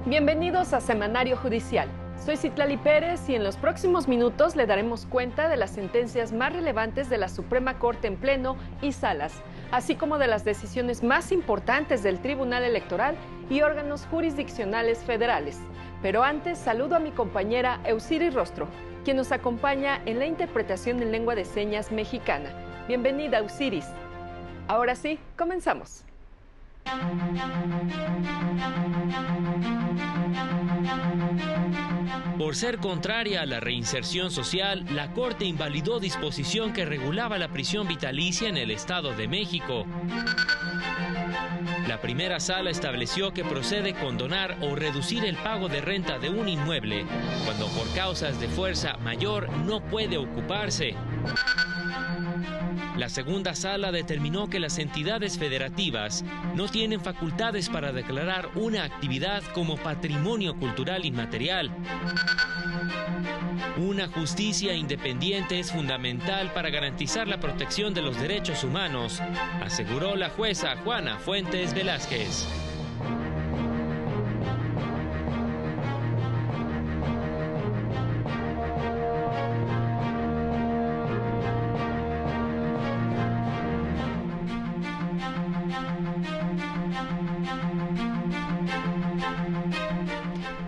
Bienvenidos a Semanario Judicial. Soy Citlali Pérez y en los próximos minutos le daremos cuenta de las sentencias más relevantes de la Suprema Corte en Pleno y Salas, así como de las decisiones más importantes del Tribunal Electoral y órganos jurisdiccionales federales. Pero antes saludo a mi compañera Eusiris Rostro, quien nos acompaña en la interpretación en lengua de señas mexicana. Bienvenida, Eusiris. Ahora sí, comenzamos. Por ser contraria a la reinserción social, la Corte invalidó disposición que regulaba la prisión vitalicia en el Estado de México. La primera sala estableció que procede condonar o reducir el pago de renta de un inmueble cuando por causas de fuerza mayor no puede ocuparse. La segunda sala determinó que las entidades federativas no tienen facultades para declarar una actividad como patrimonio cultural inmaterial. Una justicia independiente es fundamental para garantizar la protección de los derechos humanos, aseguró la jueza Juana Fuentes Velázquez.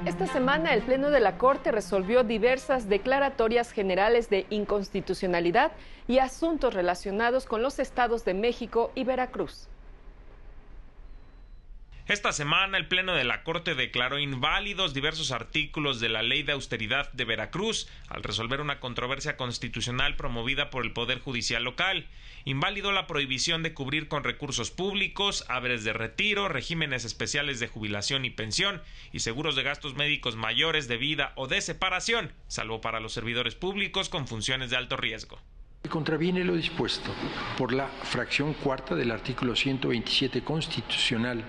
Esta semana el Pleno de la Corte resolvió diversas declaratorias generales de inconstitucionalidad y asuntos relacionados con los estados de México y Veracruz. Esta semana el Pleno de la Corte declaró inválidos diversos artículos de la Ley de Austeridad de Veracruz al resolver una controversia constitucional promovida por el Poder Judicial local. Invalidó la prohibición de cubrir con recursos públicos, haberes de retiro, regímenes especiales de jubilación y pensión y seguros de gastos médicos mayores de vida o de separación, salvo para los servidores públicos con funciones de alto riesgo. Contraviene lo dispuesto por la fracción cuarta del artículo 127 constitucional,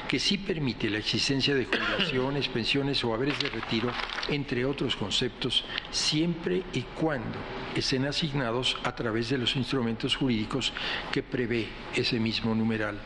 que sí permite la existencia de jubilaciones, pensiones o haberes de retiro, entre otros conceptos, siempre y cuando estén asignados a través de los instrumentos jurídicos que prevé ese mismo numeral.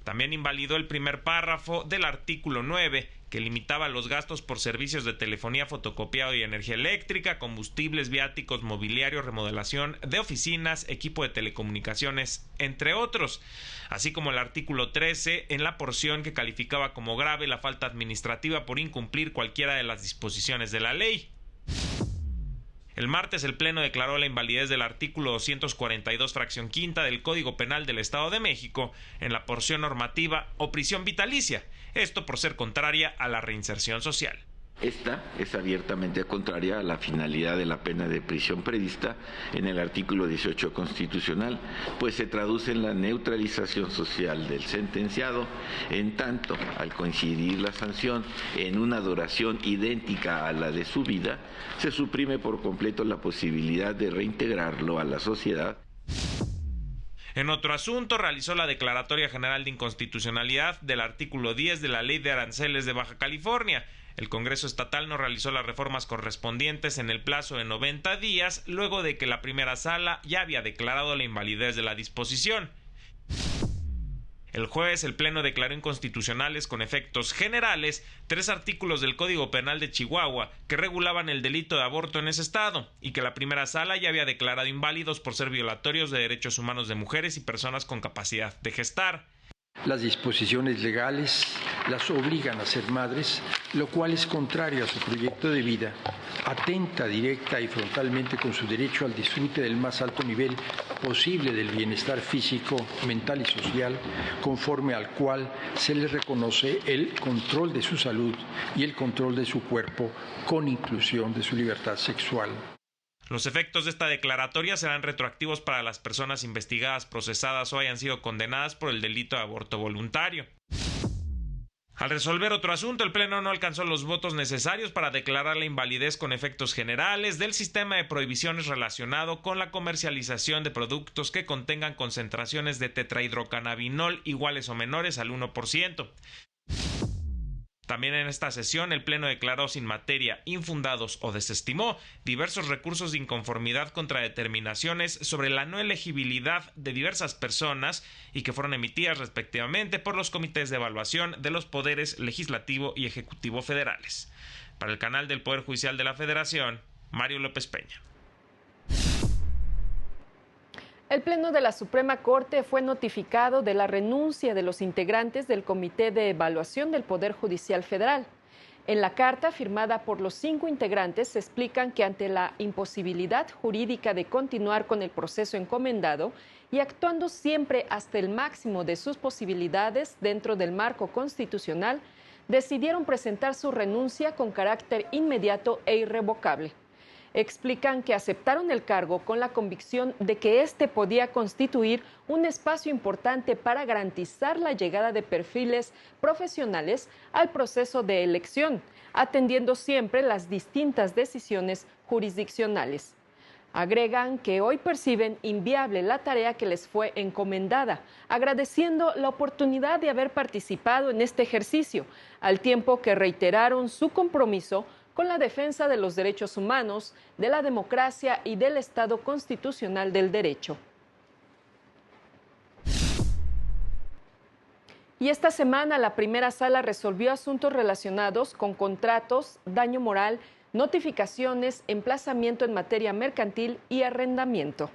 También invalidó el primer párrafo del artículo 9, que limitaba los gastos por servicios de telefonía, fotocopiado y energía eléctrica, combustibles, viáticos, mobiliario, remodelación de oficinas, equipo de telecomunicaciones, entre otros, así como el artículo 13 en la porción que calificaba como grave la falta administrativa por incumplir cualquiera de las disposiciones de la ley. El martes el Pleno declaró la invalidez del artículo 242 fracción quinta del Código Penal del Estado de México en la porción normativa o prisión vitalicia, esto por ser contraria a la reinserción social. Esta es abiertamente contraria a la finalidad de la pena de prisión prevista en el artículo 18 constitucional, pues se traduce en la neutralización social del sentenciado, en tanto, al coincidir la sanción en una duración idéntica a la de su vida, se suprime por completo la posibilidad de reintegrarlo a la sociedad. En otro asunto, realizó la declaratoria general de inconstitucionalidad del artículo 10 de la Ley de Aranceles de Baja California. El Congreso Estatal no realizó las reformas correspondientes en el plazo de 90 días, luego de que la primera sala ya había declarado la invalidez de la disposición. El jueves, el Pleno declaró inconstitucionales con efectos generales 3 artículos del Código Penal de Chihuahua que regulaban el delito de aborto en ese estado y que la primera sala ya había declarado inválidos por ser violatorios de derechos humanos de mujeres y personas con capacidad de gestar. Las disposiciones legales las obligan a ser madres, lo cual es contrario a su proyecto de vida, atenta directa y frontalmente con su derecho al disfrute del más alto nivel posible del bienestar físico, mental y social, conforme al cual se les reconoce el control de su salud y el control de su cuerpo, con inclusión de su libertad sexual. Los efectos de esta declaratoria serán retroactivos para las personas investigadas, procesadas o hayan sido condenadas por el delito de aborto voluntario. Al resolver otro asunto, el Pleno no alcanzó los votos necesarios para declarar la invalidez con efectos generales del sistema de prohibiciones relacionado con la comercialización de productos que contengan concentraciones de tetrahidrocannabinol iguales o menores al 1%. También en esta sesión el Pleno declaró sin materia, infundados o desestimó diversos recursos de inconformidad contra determinaciones sobre la no elegibilidad de diversas personas y que fueron emitidas respectivamente por los comités de evaluación de los poderes legislativo y ejecutivo federales. Para el canal del Poder Judicial de la Federación, Mario López Peña. El Pleno de la Suprema Corte fue notificado de la renuncia de los integrantes del Comité de Evaluación del Poder Judicial Federal. En la carta firmada por los 5 integrantes se explican que ante la imposibilidad jurídica de continuar con el proceso encomendado y actuando siempre hasta el máximo de sus posibilidades dentro del marco constitucional, decidieron presentar su renuncia con carácter inmediato e irrevocable. Explican que aceptaron el cargo con la convicción de que este podía constituir un espacio importante para garantizar la llegada de perfiles profesionales al proceso de elección, atendiendo siempre las distintas decisiones jurisdiccionales. Agregan que hoy perciben inviable la tarea que les fue encomendada, agradeciendo la oportunidad de haber participado en este ejercicio, al tiempo que reiteraron su compromiso con la defensa de los derechos humanos, de la democracia y del Estado constitucional del derecho. Y esta semana la primera sala resolvió asuntos relacionados con contratos, daño moral, notificaciones, emplazamiento en materia mercantil y arrendamiento.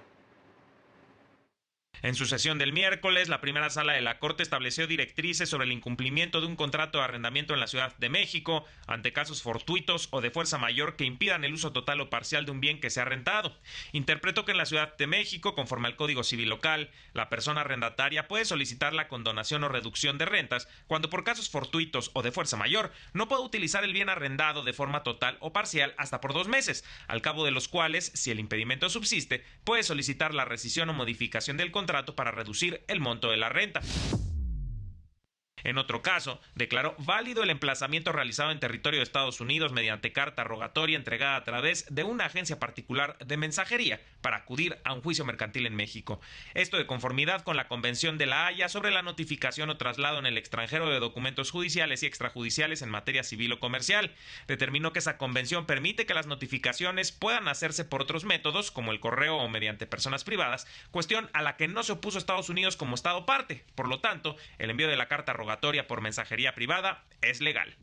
En su sesión del miércoles, la primera sala de la Corte estableció directrices sobre el incumplimiento de un contrato de arrendamiento en la Ciudad de México ante casos fortuitos o de fuerza mayor que impidan el uso total o parcial de un bien que sea rentado. Interpretó que en la Ciudad de México, conforme al Código Civil local, la persona arrendataria puede solicitar la condonación o reducción de rentas cuando por casos fortuitos o de fuerza mayor no puede utilizar el bien arrendado de forma total o parcial hasta por 2 meses, al cabo de los cuales, si el impedimento subsiste, puede solicitar la rescisión o modificación del contrato para reducir el monto de la renta. En otro caso, declaró válido el emplazamiento realizado en territorio de Estados Unidos mediante carta rogatoria entregada a través de una agencia particular de mensajería para acudir a un juicio mercantil en México. Esto de conformidad con la Convención de La Haya sobre la notificación o traslado en el extranjero de documentos judiciales y extrajudiciales en materia civil o comercial. Determinó que esa convención permite que las notificaciones puedan hacerse por otros métodos, como el correo o mediante personas privadas, cuestión a la que no se opuso Estados Unidos como Estado parte. Por lo tanto, el envío de la carta rogatoria por mensajería privada es legal.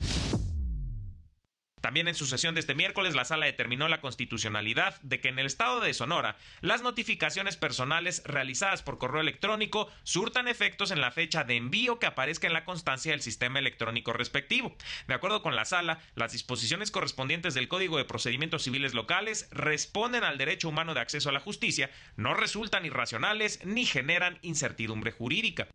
También en su sesión de este miércoles, la sala determinó la constitucionalidad de que en el estado de Sonora las notificaciones personales realizadas por correo electrónico surtan efectos en la fecha de envío que aparezca en la constancia del sistema electrónico respectivo. De acuerdo con la sala, las disposiciones correspondientes del Código de Procedimientos Civiles Locales responden al derecho humano de acceso a la justicia, no resultan irracionales ni generan incertidumbre jurídica.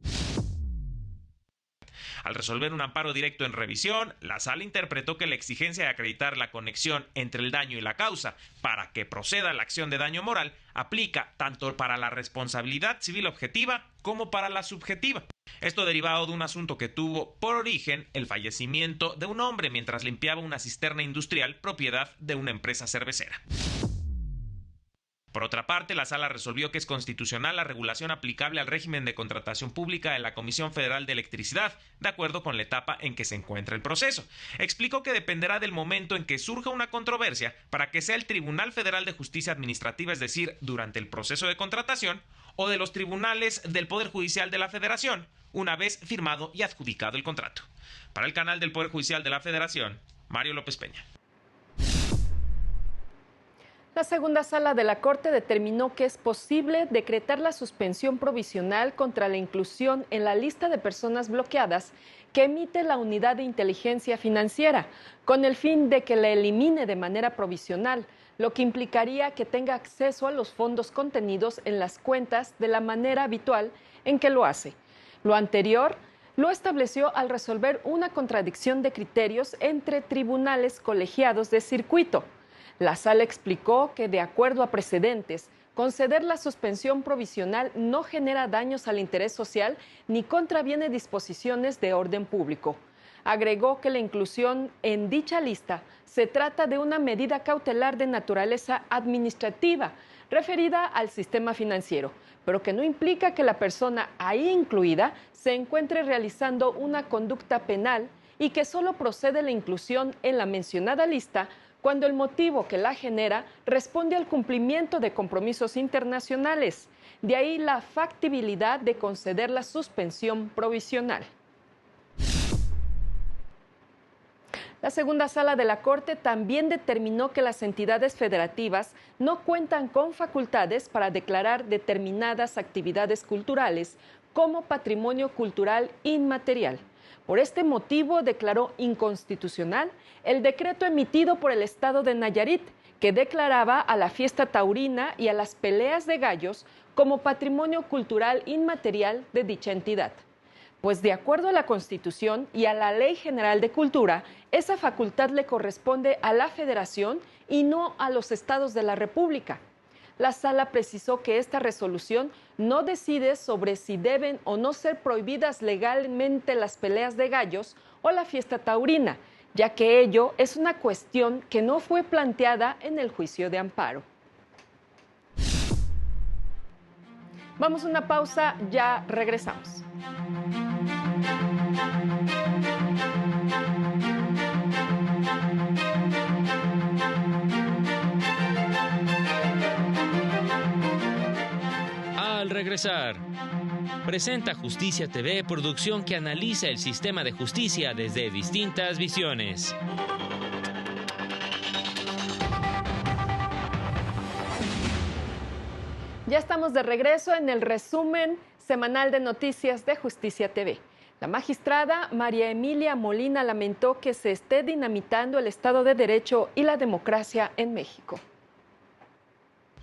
Al resolver un amparo directo en revisión, la sala interpretó que la exigencia de acreditar la conexión entre el daño y la causa para que proceda la acción de daño moral aplica tanto para la responsabilidad civil objetiva como para la subjetiva. Esto derivado de un asunto que tuvo por origen el fallecimiento de un hombre mientras limpiaba una cisterna industrial propiedad de una empresa cervecera. Por otra parte, la sala resolvió que es constitucional la regulación aplicable al régimen de contratación pública de la Comisión Federal de Electricidad, de acuerdo con la etapa en que se encuentra el proceso. Explicó que dependerá del momento en que surja una controversia para que sea el Tribunal Federal de Justicia Administrativa, es decir, durante el proceso de contratación, o de los tribunales del Poder Judicial de la Federación, una vez firmado y adjudicado el contrato. Para el canal del Poder Judicial de la Federación, Mario López Peña. La segunda sala de la Corte determinó que es posible decretar la suspensión provisional contra la inclusión en la lista de personas bloqueadas que emite la Unidad de Inteligencia Financiera, con el fin de que la elimine de manera provisional, lo que implicaría que tenga acceso a los fondos contenidos en las cuentas de la manera habitual en que lo hace. Lo anterior lo estableció al resolver una contradicción de criterios entre tribunales colegiados de circuito. La sala explicó que, de acuerdo a precedentes, conceder la suspensión provisional no genera daños al interés social ni contraviene disposiciones de orden público. Agregó que la inclusión en dicha lista se trata de una medida cautelar de naturaleza administrativa referida al sistema financiero, pero que no implica que la persona ahí incluida se encuentre realizando una conducta penal y que solo procede la inclusión en la mencionada lista cuando el motivo que la genera responde al cumplimiento de compromisos internacionales. De ahí la factibilidad de conceder la suspensión provisional. La segunda sala de la Corte también determinó que las entidades federativas no cuentan con facultades para declarar determinadas actividades culturales como patrimonio cultural inmaterial. Por este motivo declaró inconstitucional el decreto emitido por el Estado de Nayarit, que declaraba a la fiesta taurina y a las peleas de gallos como patrimonio cultural inmaterial de dicha entidad. Pues de acuerdo a la Constitución y a la Ley General de Cultura, esa facultad le corresponde a la Federación y no a los estados de la República. La Sala precisó que esta resolución no decide sobre si deben o no ser prohibidas legalmente las peleas de gallos o la fiesta taurina, ya que ello es una cuestión que no fue planteada en el juicio de amparo. Vamos a una pausa, ya regresamos. Al regresar, presenta Justicia TV, producción que analiza el sistema de justicia desde distintas visiones. Ya estamos de regreso en el resumen semanal de noticias de Justicia TV. La magistrada María Emilia Molina lamentó que se esté dinamitando el Estado de Derecho y la democracia en México.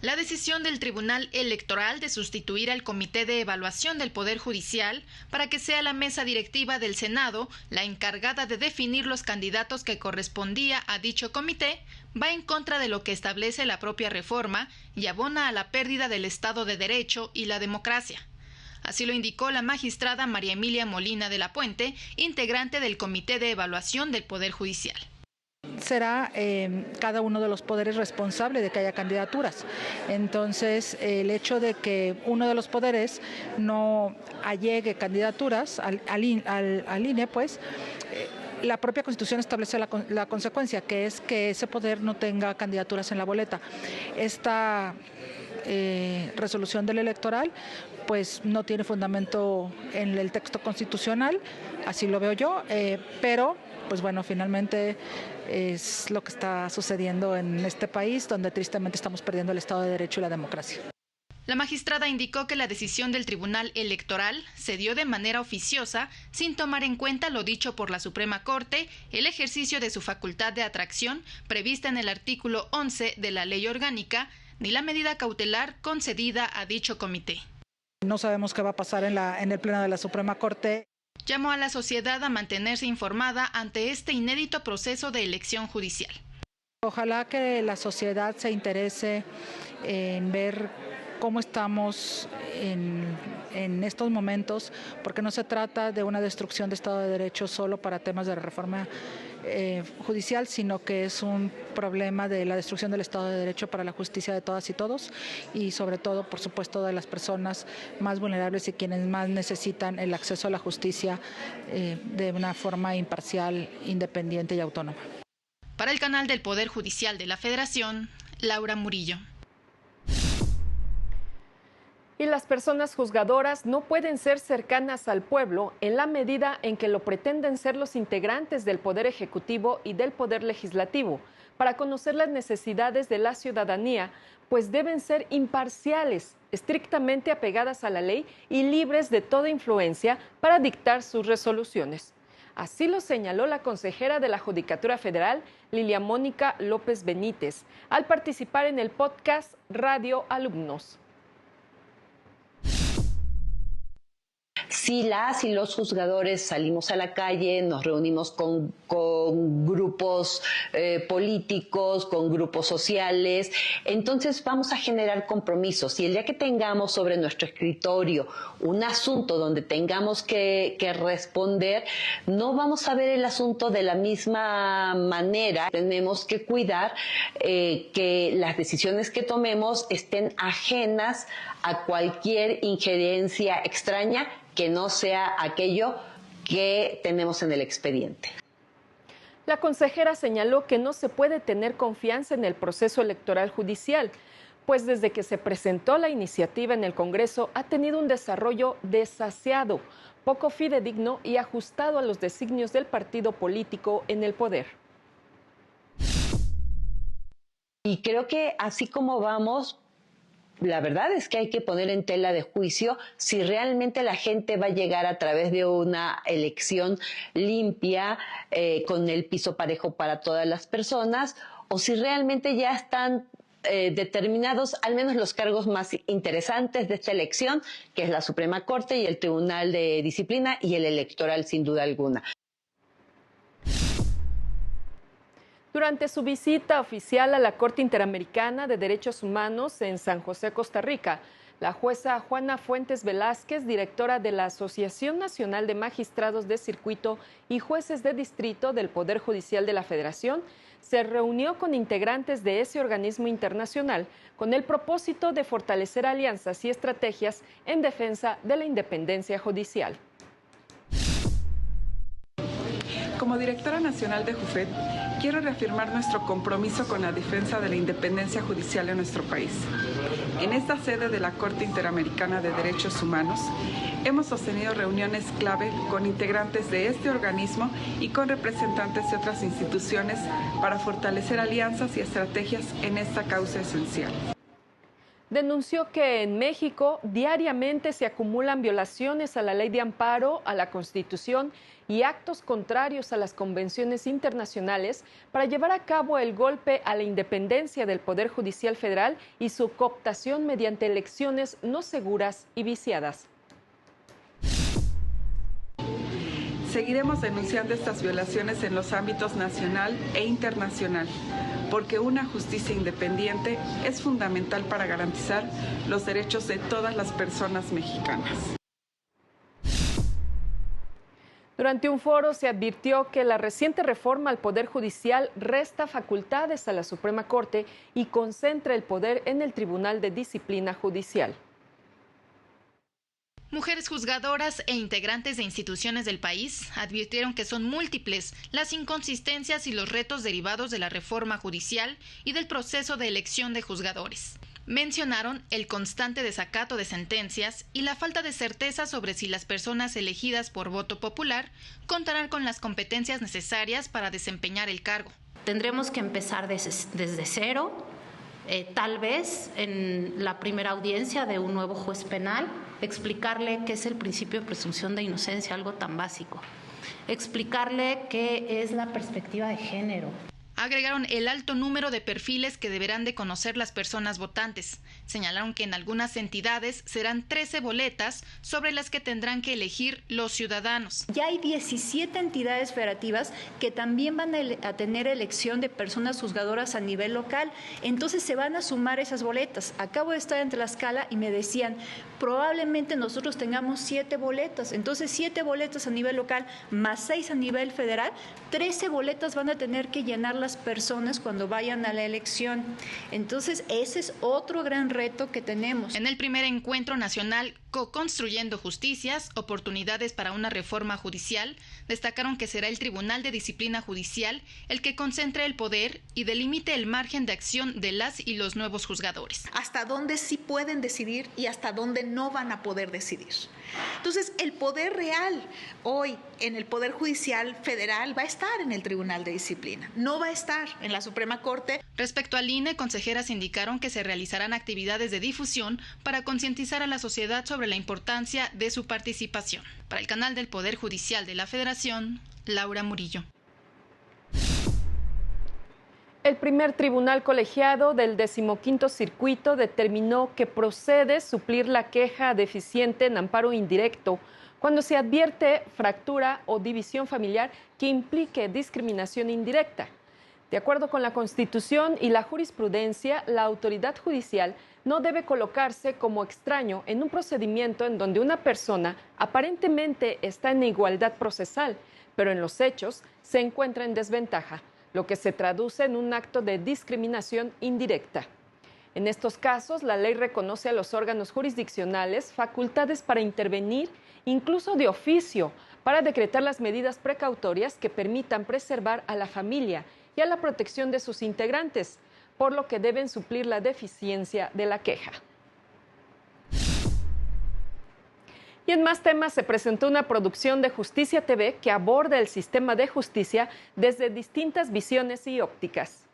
La decisión del Tribunal Electoral de sustituir al Comité de Evaluación del Poder Judicial para que sea la mesa directiva del Senado la encargada de definir los candidatos que correspondía a dicho comité va en contra de lo que establece la propia reforma y abona a la pérdida del Estado de Derecho y la democracia. Así lo indicó la magistrada María Emilia Molina de la Puente, integrante del Comité de Evaluación del Poder Judicial. Será cada uno de los poderes responsable de que haya candidaturas. Entonces, el hecho de que uno de los poderes no allegue candidaturas al INE, pues, la propia Constitución establece la consecuencia, que es que ese poder no tenga candidaturas en la boleta. Esta resolución del electoral pues no tiene fundamento en el texto constitucional, así lo veo yo, pero pues bueno, finalmente es lo que está sucediendo en este país, donde tristemente estamos perdiendo el Estado de Derecho y la democracia. La magistrada indicó que la decisión del Tribunal Electoral se dio de manera oficiosa, sin tomar en cuenta lo dicho por la Suprema Corte, el ejercicio de su facultad de atracción prevista en el artículo 11 de la Ley Orgánica, ni la medida cautelar concedida a dicho comité. No sabemos qué va a pasar en el Pleno de la Suprema Corte. Llamó a la sociedad a mantenerse informada ante este inédito proceso de elección judicial. Ojalá que la sociedad se interese en ver cómo estamos en estos momentos, porque no se trata de una destrucción de Estado de Derecho solo para temas de reforma judicial, sino que es un problema de la destrucción del Estado de Derecho para la justicia de todas y todos, y sobre todo, por supuesto, de las personas más vulnerables y quienes más necesitan el acceso a la justicia de una forma imparcial, independiente y autónoma. Para el canal del Poder Judicial de la Federación, Laura Murillo. Y las personas juzgadoras no pueden ser cercanas al pueblo en la medida en que lo pretenden ser los integrantes del Poder Ejecutivo y del Poder Legislativo, para conocer las necesidades de la ciudadanía, pues deben ser imparciales, estrictamente apegadas a la ley y libres de toda influencia para dictar sus resoluciones. Así lo señaló la consejera de la Judicatura Federal, Lilia Mónica López Benítez, al participar en el podcast Radio Alumnos. Si las y los juzgadores salimos a la calle, nos reunimos con grupos políticos, con grupos sociales, entonces vamos a generar compromisos. Y el día que tengamos sobre nuestro escritorio un asunto donde tengamos que responder, no vamos a ver el asunto de la misma manera. Tenemos que cuidar que las decisiones que tomemos estén ajenas a cualquier injerencia extraña que no sea aquello que tenemos en el expediente. La consejera señaló que no se puede tener confianza en el proceso electoral judicial, pues desde que se presentó la iniciativa en el Congreso ha tenido un desarrollo desasiado, poco fidedigno y ajustado a los designios del partido político en el poder. Y creo que así como vamos, la verdad es que hay que poner en tela de juicio si realmente la gente va a llegar a través de una elección limpia, con el piso parejo para todas las personas, o si realmente ya están determinados al menos los cargos más interesantes de esta elección, que es la Suprema Corte y el Tribunal de Disciplina y el electoral, sin duda alguna. Durante su visita oficial a la Corte Interamericana de Derechos Humanos en San José, Costa Rica, la jueza Juana Fuentes Velázquez, directora de la Asociación Nacional de Magistrados de Circuito y Jueces de Distrito del Poder Judicial de la Federación, se reunió con integrantes de ese organismo internacional con el propósito de fortalecer alianzas y estrategias en defensa de la independencia judicial. Como directora nacional de JUFET, quiero reafirmar nuestro compromiso con la defensa de la independencia judicial en nuestro país. En esta sede de la Corte Interamericana de Derechos Humanos, hemos sostenido reuniones clave con integrantes de este organismo y con representantes de otras instituciones para fortalecer alianzas y estrategias en esta causa esencial. Denunció que en México diariamente se acumulan violaciones a la ley de amparo, a la Constitución y actos contrarios a las convenciones internacionales para llevar a cabo el golpe a la independencia del Poder Judicial Federal y su cooptación mediante elecciones no seguras y viciadas. Seguiremos denunciando estas violaciones en los ámbitos nacional e internacional, porque una justicia independiente es fundamental para garantizar los derechos de todas las personas mexicanas. Durante un foro se advirtió que la reciente reforma al Poder Judicial resta facultades a la Suprema Corte y concentra el poder en el Tribunal de Disciplina Judicial. Mujeres juzgadoras e integrantes de instituciones del país advirtieron que son múltiples las inconsistencias y los retos derivados de la reforma judicial y del proceso de elección de juzgadores. Mencionaron el constante desacato de sentencias y la falta de certeza sobre si las personas elegidas por voto popular contarán con las competencias necesarias para desempeñar el cargo. Tendremos que empezar desde cero, tal vez en la primera audiencia de un nuevo juez penal, explicarle qué es el principio de presunción de inocencia, algo tan básico. Explicarle qué es la perspectiva de género. Agregaron el alto número de perfiles que deberán de conocer las personas votantes. Señalaron que en algunas entidades serán 13 boletas sobre las que tendrán que elegir los ciudadanos. Ya hay 17 entidades federativas que también van a tener elección de personas juzgadoras a nivel local. Entonces se van a sumar esas boletas. Acabo de estar en Tlaxcala y me decían, probablemente nosotros tengamos 7 boletas. Entonces 7 boletas a nivel local más 6 a nivel federal. 13 boletas van a tener que llenar las personas cuando vayan a la elección. Entonces, ese es otro gran reto que tenemos. En el primer encuentro nacional Co-Construyendo Justicias, oportunidades para una reforma judicial, destacaron que será el Tribunal de Disciplina Judicial el que concentre el poder y delimite el margen de acción de las y los nuevos juzgadores. Hasta dónde sí pueden decidir y hasta dónde no van a poder decidir. Entonces, el poder real hoy en el Poder Judicial Federal va a estar en el Tribunal de Disciplina, no va a estar en la Suprema Corte. Respecto al INE, consejeras indicaron que se realizarán actividades de difusión para concientizar a la sociedad sobre la importancia de su participación. Para el canal del Poder Judicial de la Federación, Laura Murillo. El primer tribunal colegiado del 15º Circuito determinó que procede suplir la queja deficiente en amparo indirecto cuando se advierte fractura o división familiar que implique discriminación indirecta. De acuerdo con la Constitución y la jurisprudencia, la autoridad judicial no debe colocarse como extraño en un procedimiento en donde una persona aparentemente está en igualdad procesal, pero en los hechos se encuentra en desventaja, lo que se traduce en un acto de discriminación indirecta. En estos casos, la ley reconoce a los órganos jurisdiccionales facultades para intervenir, incluso de oficio, para decretar las medidas precautorias que permitan preservar a la familia y a la protección de sus integrantes, por lo que deben suplir la deficiencia de la queja. Y en más temas, se presentó una producción de Justicia TV que aborda el sistema de justicia desde distintas visiones y ópticas.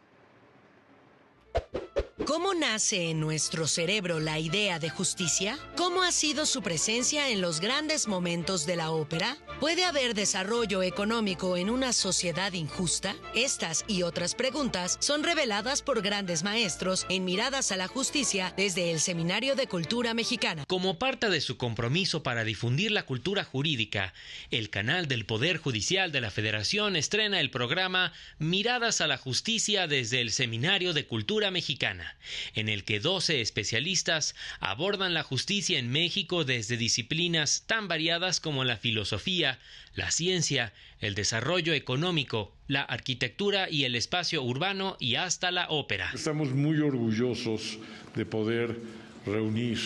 ¿Cómo nace en nuestro cerebro la idea de justicia? ¿Cómo ha sido su presencia en los grandes momentos de la ópera? ¿Puede haber desarrollo económico en una sociedad injusta? Estas y otras preguntas son reveladas por grandes maestros en Miradas a la Justicia desde el Seminario de Cultura Mexicana. Como parte de su compromiso para difundir la cultura jurídica, el canal del Poder Judicial de la Federación estrena el programa Miradas a la Justicia desde el Seminario de Cultura Mexicana, en el que 12 especialistas abordan la justicia en México desde disciplinas tan variadas como la filosofía, la ciencia, el desarrollo económico, la arquitectura y el espacio urbano y hasta la ópera. Estamos muy orgullosos de poder reunir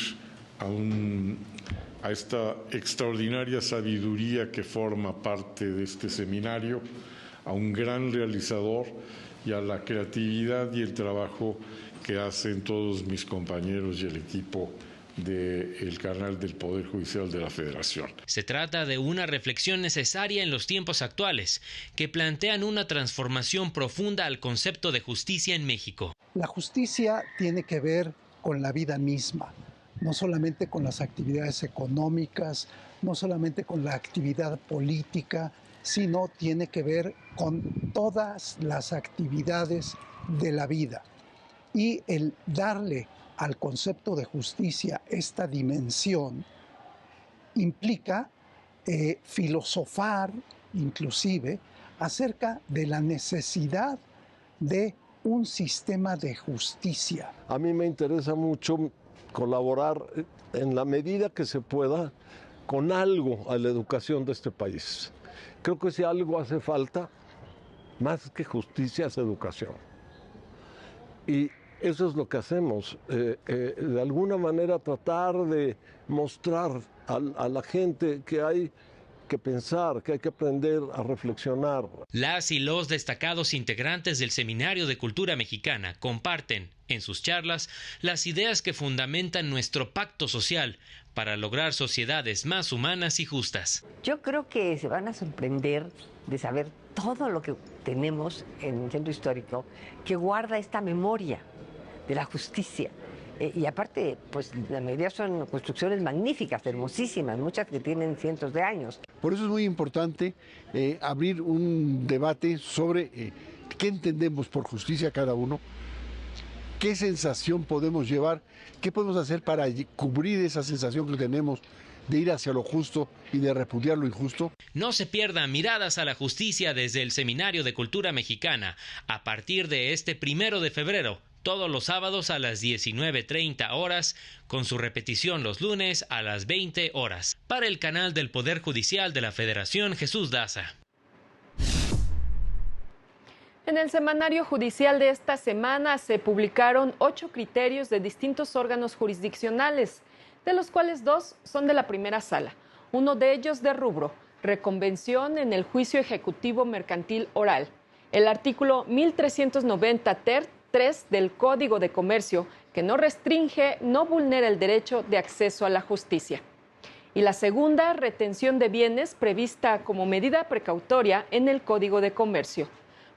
a esta extraordinaria sabiduría que forma parte de este seminario, a un gran realizador y a la creatividad y el trabajo que hacen todos mis compañeros y el equipo del canal del Poder Judicial de la Federación. Se trata de una reflexión necesaria en los tiempos actuales, que plantean una transformación profunda al concepto de justicia en México. La justicia tiene que ver con la vida misma, no solamente con las actividades económicas, no solamente con la actividad política, sino tiene que ver con todas las actividades de la vida. Y el darle al concepto de justicia esta dimensión implica filosofar inclusive acerca de la necesidad de un sistema de justicia. A mí me interesa mucho colaborar en la medida que se pueda con algo a la educación de este país. Creo que si algo hace falta, más que justicia, es educación. Y eso es lo que hacemos, de alguna manera tratar de mostrar a la gente que hay que pensar, que hay que aprender a reflexionar. Las y los destacados integrantes del Seminario de Cultura Mexicana comparten en sus charlas las ideas que fundamentan nuestro pacto social para lograr sociedades más humanas y justas. Yo creo que se van a sorprender de saber todo lo que tenemos en el centro histórico que guarda esta memoria de la justicia. Y aparte, pues la mayoría son construcciones magníficas, hermosísimas, muchas que tienen cientos de años. Por eso es muy importante abrir un debate sobre qué entendemos por justicia cada uno, qué sensación podemos llevar, qué podemos hacer para cubrir esa sensación que tenemos de ir hacia lo justo y de repudiar lo injusto. No se pierdan Miradas a la Justicia desde el Seminario de Cultura Mexicana a partir de este 1 de febrero. Todos los sábados a las 19:30 horas, con su repetición los lunes a las 20 horas. Para el canal del Poder Judicial de la Federación, Jesús Daza. En el semanario judicial de esta semana se publicaron 8 criterios de distintos órganos jurisdiccionales, de los cuales 2 son de la primera sala. Uno de ellos de rubro, reconvención en el juicio ejecutivo mercantil oral. El artículo 1390 ter 3 del Código de Comercio, que no restringe, no vulnera el derecho de acceso a la justicia. Y la segunda, retención de bienes prevista como medida precautoria en el Código de Comercio.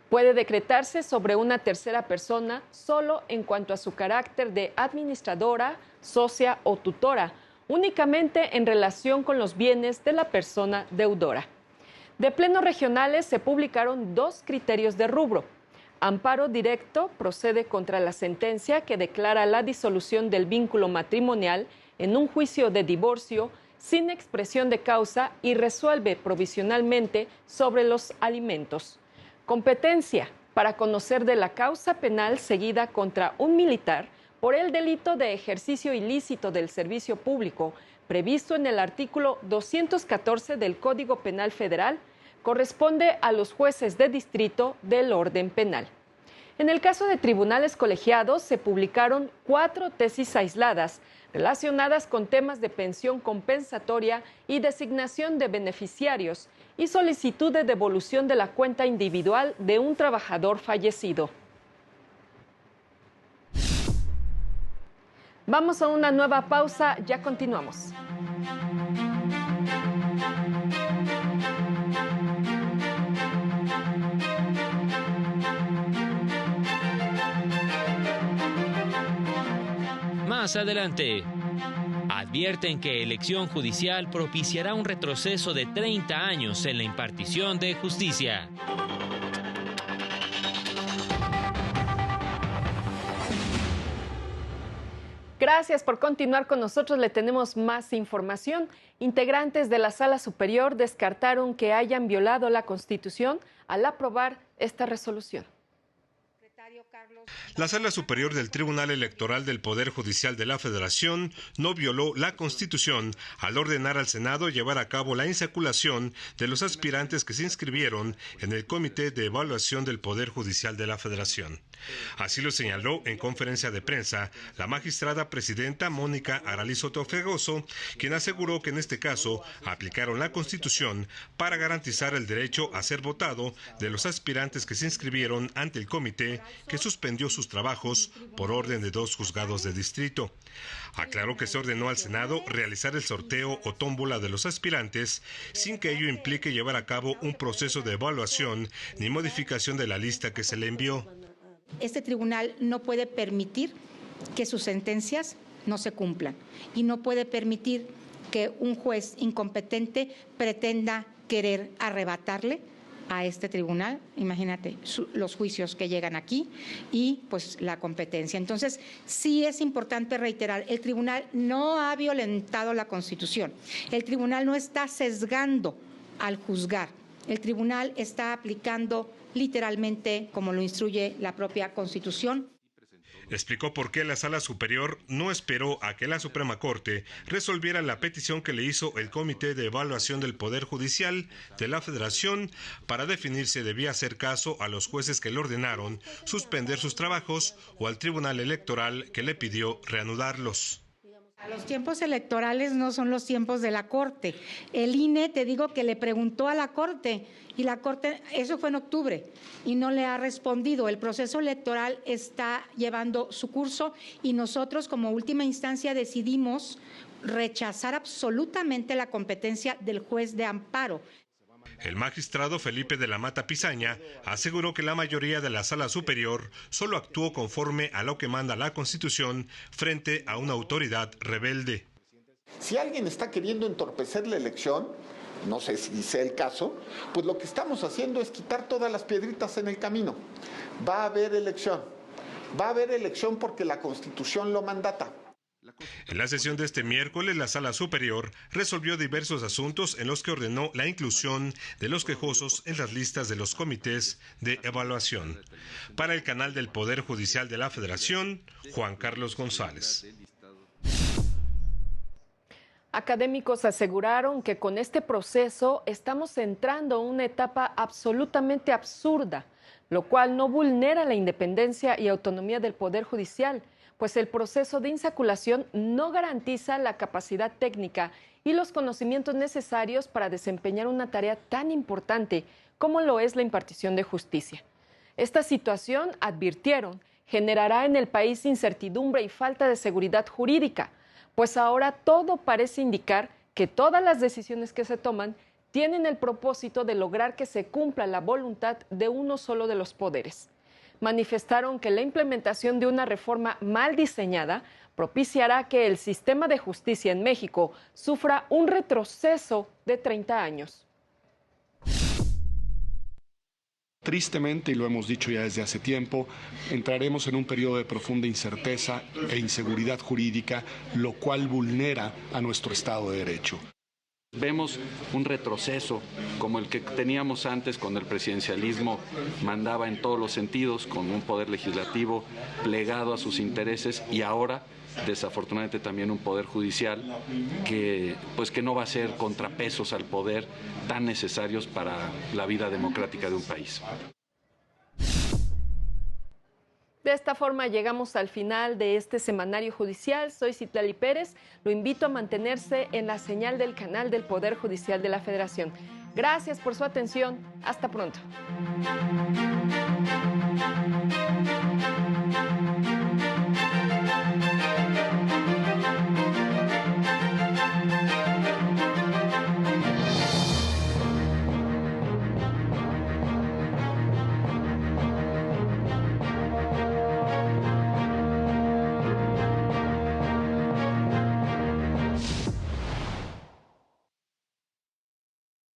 Puede decretarse sobre una tercera persona solo en cuanto a su carácter de administradora, socia o tutora, únicamente en relación con los bienes de la persona deudora. De plenos regionales se publicaron 2 criterios de rubro. Amparo directo procede contra la sentencia que declara la disolución del vínculo matrimonial en un juicio de divorcio sin expresión de causa y resuelve provisionalmente sobre los alimentos. Competencia para conocer de la causa penal seguida contra un militar por el delito de ejercicio ilícito del servicio público previsto en el artículo 214 del Código Penal Federal, corresponde a los jueces de distrito del orden penal. En el caso de tribunales colegiados, se publicaron 4 tesis aisladas relacionadas con temas de pensión compensatoria y designación de beneficiarios y solicitud de devolución de la cuenta individual de un trabajador fallecido. Vamos a una nueva pausa, ya continuamos. Más adelante, advierten que elección judicial propiciará un retroceso de 30 años en la impartición de justicia. Gracias por continuar con nosotros, le tenemos más información. Integrantes de la Sala Superior descartaron que hayan violado la Constitución al aprobar esta resolución. La Sala Superior del Tribunal Electoral del Poder Judicial de la Federación no violó la Constitución al ordenar al Senado llevar a cabo la insaculación de los aspirantes que se inscribieron en el Comité de Evaluación del Poder Judicial de la Federación. Así lo señaló en conferencia de prensa la magistrada presidenta Mónica Aralí Soto Fregoso, quien aseguró que en este caso aplicaron la Constitución para garantizar el derecho a ser votado de los aspirantes que se inscribieron ante el comité que suspendió sus trabajos por orden de 2 juzgados de distrito. Aclaró que se ordenó al Senado realizar el sorteo o tómbola de los aspirantes sin que ello implique llevar a cabo un proceso de evaluación ni modificación de la lista que se le envió. Este tribunal no puede permitir que sus sentencias no se cumplan y no puede permitir que un juez incompetente pretenda querer arrebatarle a este tribunal, imagínate, los juicios que llegan aquí y pues la competencia. Entonces, sí es importante reiterar, el tribunal no ha violentado la Constitución, el tribunal no está sesgando al juzgar, el tribunal está aplicando literalmente como lo instruye la propia Constitución. Explicó por qué la Sala Superior no esperó a que la Suprema Corte resolviera la petición que le hizo el Comité de Evaluación del Poder Judicial de la Federación para definir si debía hacer caso a los jueces que le ordenaron suspender sus trabajos o al Tribunal Electoral que le pidió reanudarlos. Los tiempos electorales no son los tiempos de la Corte. El INE, te digo que le preguntó a la Corte y la Corte, eso fue en octubre, y no le ha respondido. El proceso electoral está llevando su curso y nosotros como última instancia decidimos rechazar absolutamente la competencia del juez de amparo. El magistrado Felipe de la Mata Pizaña aseguró que la mayoría de la Sala Superior solo actuó conforme a lo que manda la Constitución frente a una autoridad rebelde. Si alguien está queriendo entorpecer la elección, no sé si sea el caso, pues lo que estamos haciendo es quitar todas las piedritas en el camino. Va a haber elección porque la Constitución lo mandata. En la sesión de este miércoles, la Sala Superior resolvió diversos asuntos en los que ordenó la inclusión de los quejosos en las listas de los comités de evaluación. Para el canal del Poder Judicial de la Federación, Juan Carlos González. Académicos aseguraron que con este proceso estamos entrando a una etapa absolutamente absurda, lo cual no vulnera la independencia y autonomía del Poder Judicial, pues el proceso de insaculación no garantiza la capacidad técnica y los conocimientos necesarios para desempeñar una tarea tan importante como lo es la impartición de justicia. Esta situación, advirtieron, generará en el país incertidumbre y falta de seguridad jurídica, pues ahora todo parece indicar que todas las decisiones que se toman tienen el propósito de lograr que se cumpla la voluntad de uno solo de los poderes. Manifestaron que la implementación de una reforma mal diseñada propiciará que el sistema de justicia en México sufra un retroceso de 30 años. Tristemente, y lo hemos dicho ya desde hace tiempo, entraremos en un periodo de profunda incerteza e inseguridad jurídica, lo cual vulnera a nuestro Estado de Derecho. Vemos un retroceso como el que teníamos antes, cuando el presidencialismo mandaba en todos los sentidos, con un poder legislativo plegado a sus intereses, y ahora, desafortunadamente, también un poder judicial que no va a ser contrapesos al poder tan necesarios para la vida democrática de un país. De esta forma llegamos al final de este semanario judicial. Soy Citlali Pérez. Lo invito a mantenerse en la señal del canal del Poder Judicial de la Federación. Gracias por su atención. Hasta pronto.